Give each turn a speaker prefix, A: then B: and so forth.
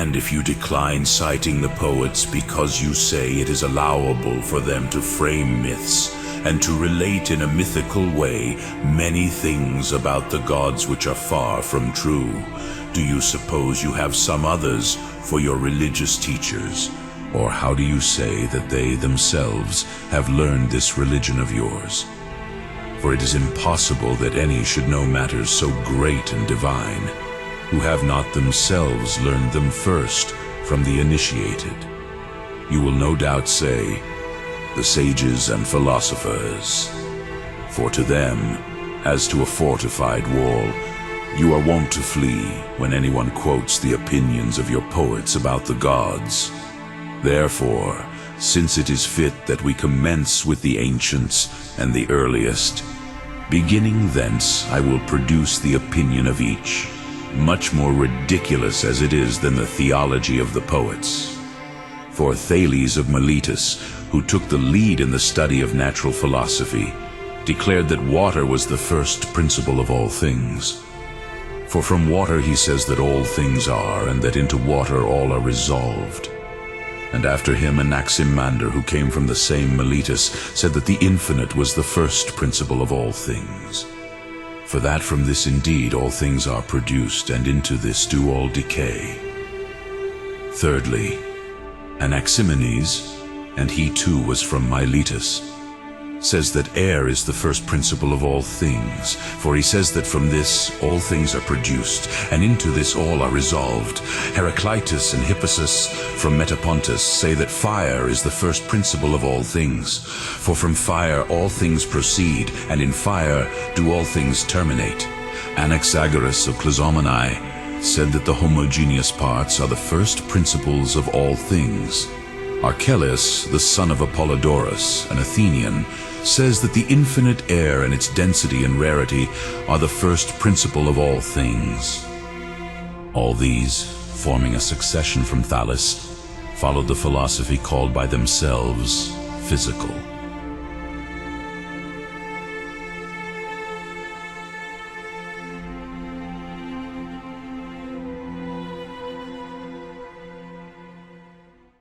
A: And if you decline citing the poets because you say it is allowable for them to frame myths and to relate in a mythical way many things about the gods which are far from true, do you suppose you have some others for your religious teachers? Or how do you say that they themselves have learned this religion of yours? For it is impossible that any should know matters so great and divine, who have not themselves learned them first from the initiated. You will no doubt say, the sages and philosophers. For to them, as to a fortified wall, you are wont to flee when anyone quotes the opinions of your poets about the gods. Therefore, since it is fit that we commence with the ancients and the earliest, beginning thence I will produce the opinion of each, much more ridiculous as it is than the theology of the poets. For Thales of Miletus, who took the lead in the study of natural philosophy, declared that water was the first principle of all things. For from water he says that all things are, and that into water all are resolved. And after him Anaximander, who came from the same Miletus, said that the infinite was the first principle of all things. For that from this indeed all things are produced, and into this do all decay. Thirdly, Anaximenes, and he too was from Miletus, says that air is the first principle of all things, for he says that from this all things are produced, and into this all are resolved. Heraclitus and Hippasus from Metapontus say that fire is the first principle of all things, for from fire all things proceed, and in fire do all things terminate. Anaxagoras of Clazomenae said that the homogeneous parts are the first principles of all things. Archelaus, the son of Apollodorus, an Athenian, says that the infinite air and its density and rarity are the first principle of all things. All these, forming a succession from Thales, followed the philosophy called by themselves physical.